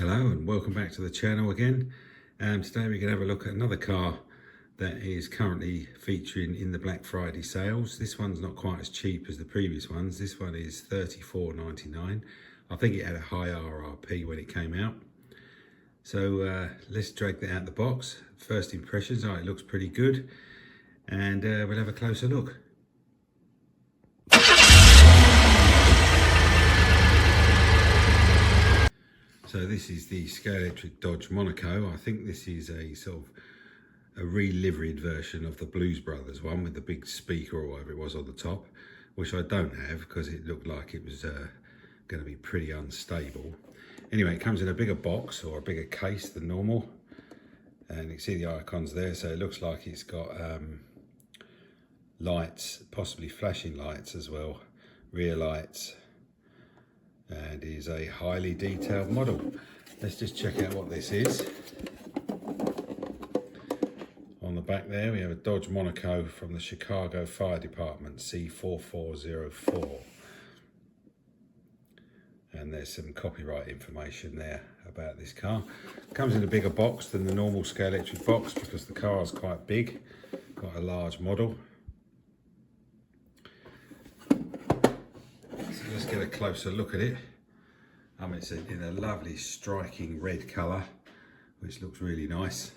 Hello and welcome back to the channel again. Today we're going to have a look at another car that is currently featuring in the Black Friday sales. This one's not quite as cheap as the previous ones. This one is $34.99. I think it had a high RRP when it came out. So let's drag that out of the box. First impressions, it looks pretty good, and we'll have a closer look. So this is the Scalextric Dodge Monaco. I think this is a sort of a re-liveried version of the Blues Brothers one with the big speaker or whatever it was on the top, which I don't have because it looked like it was going to be pretty unstable. Anyway, it comes in a bigger box or a bigger case than normal, and you can see the icons there. So it looks like it's got lights, possibly flashing lights as well, rear lights, and is a highly detailed model. Let's just check out what this is. On the back there we have a Dodge Monaco from the Chicago Fire Department, C4408, and there's some copyright information there about this car. Comes in a bigger box than the normal Scalextric box because the car is quite big, quite a large model. Let's get a closer look at it. It's in a lovely striking red colour, which looks really nice.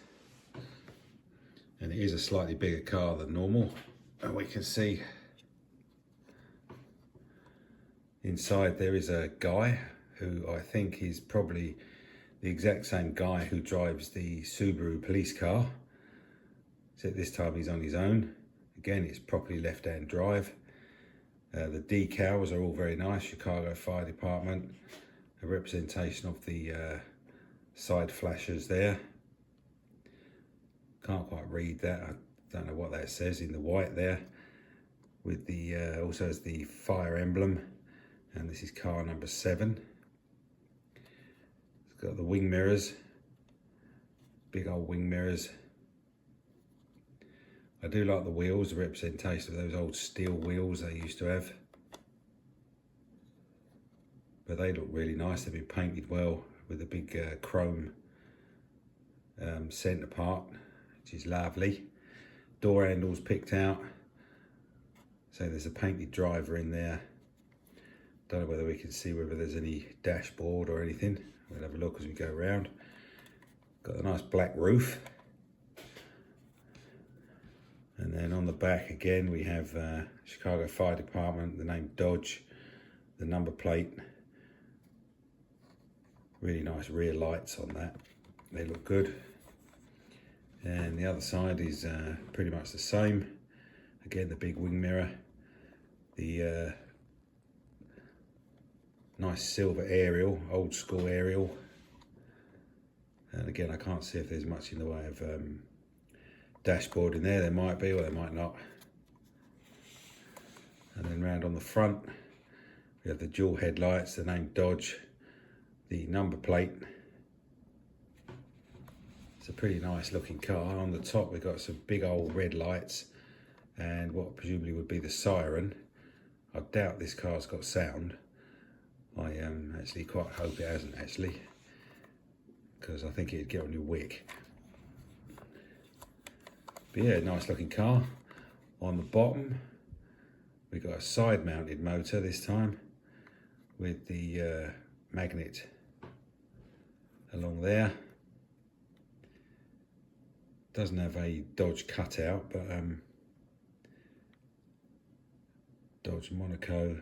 And it is a slightly bigger car than normal. And we can see inside there is a guy who I think is probably the exact same guy who drives the Subaru police car. Except this time he's on his own. Again, it's properly left-hand drive. The decals are all very nice. Chicago Fire Department. A representation of the side flashers there. Can't quite read that. I don't know what that says in the white there. With the also has the fire emblem, and this is car number 7. It's got the wing mirrors, big old wing mirrors. I do like the wheels, the representation of those old steel wheels they used to have. But they look really nice. They've been painted well with a big chrome centre part, which is lovely. Door handles picked out. So there's a painted driver in there. Don't know whether we can see whether there's any dashboard or anything. We'll have a look as we go around. Got a nice black roof. And then on the back again we have Chicago Fire Department, the name Dodge, the number plate. Really nice rear lights on that. They look good. And the other side is pretty much the same. Again, the big wing mirror. The nice silver aerial, old school aerial. And again, I can't see if there's much in the way of dashboard in there. There might be, or there might not. And then round on the front, we have the dual headlights, the name Dodge, the number plate. It's a pretty nice looking car. On the top we've got some big old red lights and what presumably would be the siren. I doubt this car's got sound. I actually quite hope it hasn't actually, because I think it'd get on your wick. But yeah, nice looking car. On the bottom we've got a side mounted motor this time with the magnet along there. Doesn't have a Dodge cutout, but Dodge Monaco,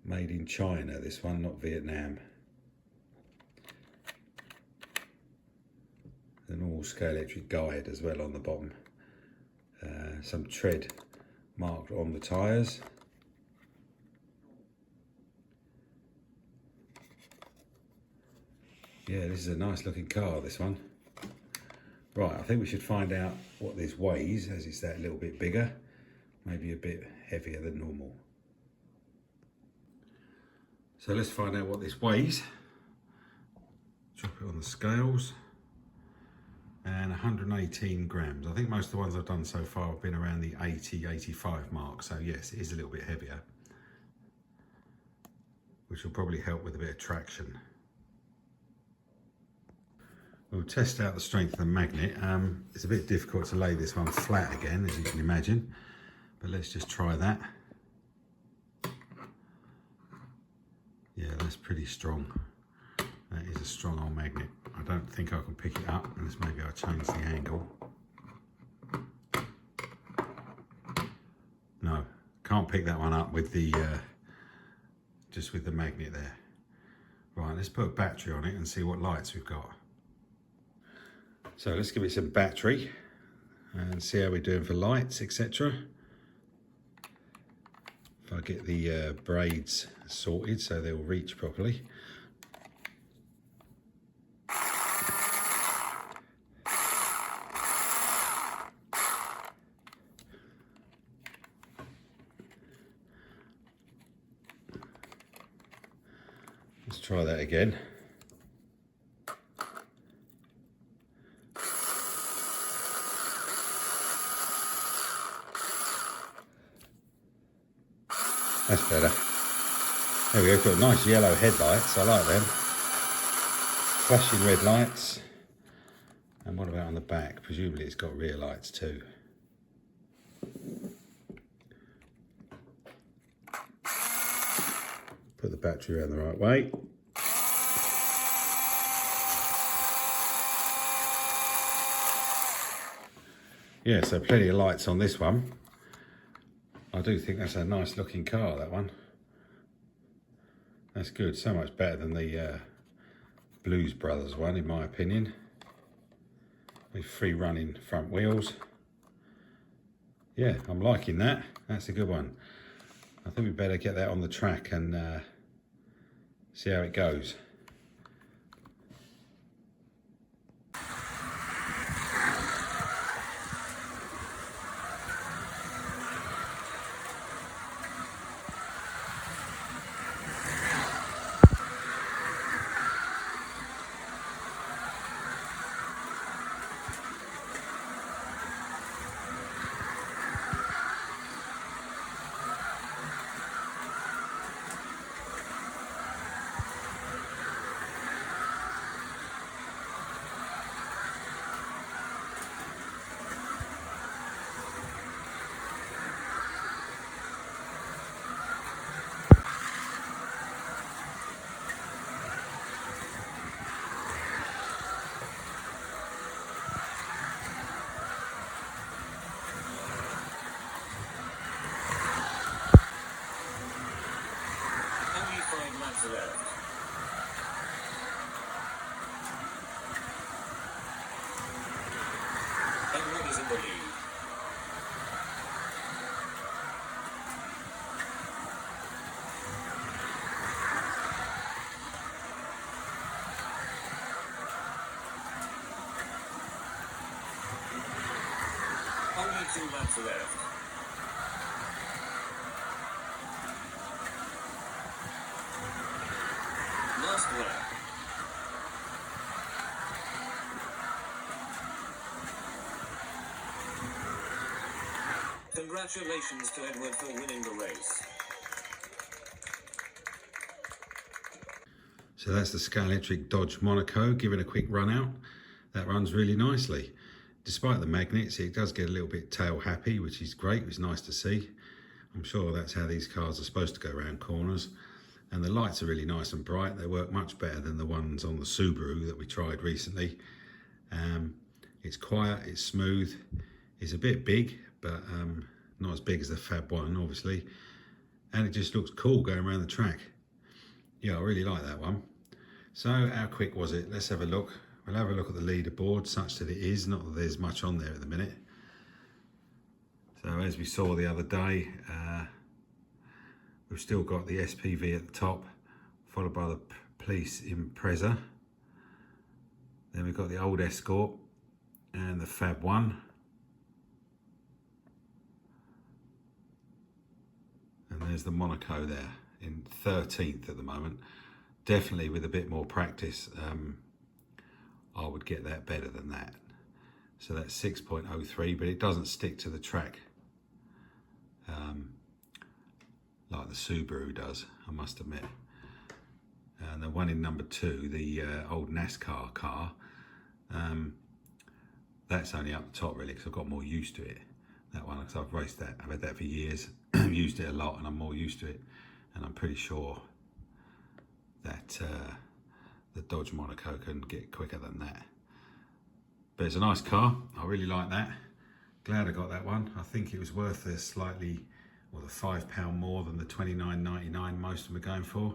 made in China, this one, not Vietnam. The normal Scalextric guide as well on the bottom. Some tread marked on the tyres. Yeah, this is a nice looking car, this one. Right, I think we should find out what this weighs, as it's that little bit bigger, maybe a bit heavier than normal. So let's find out what this weighs. Drop it on the scales. And 118 grams. I think most of the ones I've done so far have been around the 80, 85 mark. So yes, it is a little bit heavier, which will probably help with a bit of traction. We'll test out the strength of the magnet. It's a bit difficult to lay this one flat again, as you can imagine, but let's just try that. Yeah, that's pretty strong. That is a strong old magnet. I don't think I can pick it up, unless maybe I change the angle. No, can't pick that one up with the just with the magnet there. Right, let's put a battery on it and see what lights we've got. So let's give it some battery and see how we're doing for lights, etc. If I get the braids sorted so they'll reach properly. Let's try that again. That's better. There we go, got nice yellow headlights, I like them. Flashing red lights. And what about on the back? Presumably it's got rear lights too. Put the battery around the right way. Yeah, so plenty of lights on this one. I do think that's a nice looking car, that one. That's good, so much better than the Blues Brothers one, in my opinion. With free running front wheels. Yeah, I'm liking that. That's a good one. I think we better get that on the track and see how it goes. Only 2 laps left. Last lap. Congratulations to Edward for winning the race. So that's the Scalextric Dodge Monaco, giving a quick run out. That runs really nicely. Despite the magnets, it does get a little bit tail happy, which is great. It's nice to see. I'm sure that's how these cars are supposed to go around corners. And the lights are really nice and bright. They work much better than the ones on the Subaru that we tried recently. It's quiet, it's smooth. It's a bit big, but not as big as the Fab One, obviously. And it just looks cool going around the track. Yeah, I really like that one. So how quick was it? Let's have a look. We'll have a look at the leaderboard, such that it is. Not that there's much on there at the minute. So as we saw the other day, we've still got the SPV at the top, followed by the police Impreza. Then we've got the old Escort and the Fab One. And there's the Monaco there in 13th at the moment. Definitely with a bit more practice, I would get that better than that. So that's 6.03, but it doesn't stick to the track like the Subaru does, I must admit. And the one in number 2, the old NASCAR car, That's only up the top really, because I've got more used to it. That one, because I've raced that, I've had that for years, used it a lot, and I'm more used to it. And I'm pretty sure that the Dodge Monaco can get quicker than that. But it's a nice car. I really like that. Glad I got that one. I think it was worth the slightly, or the £5 more than the $29.99 most of them are going for.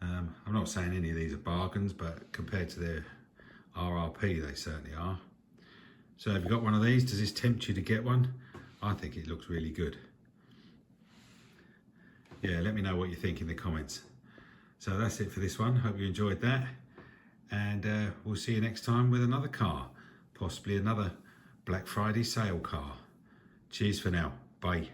I'm not saying any of these are bargains, but compared to their RRP, they certainly are. So have you got one of these? Does this tempt you to get one? I think it looks really good. Yeah, let me know what you think in the comments. So that's it for this one. Hope you enjoyed that. And we'll see you next time with another car. Possibly another Black Friday sale car. Cheers for now. Bye.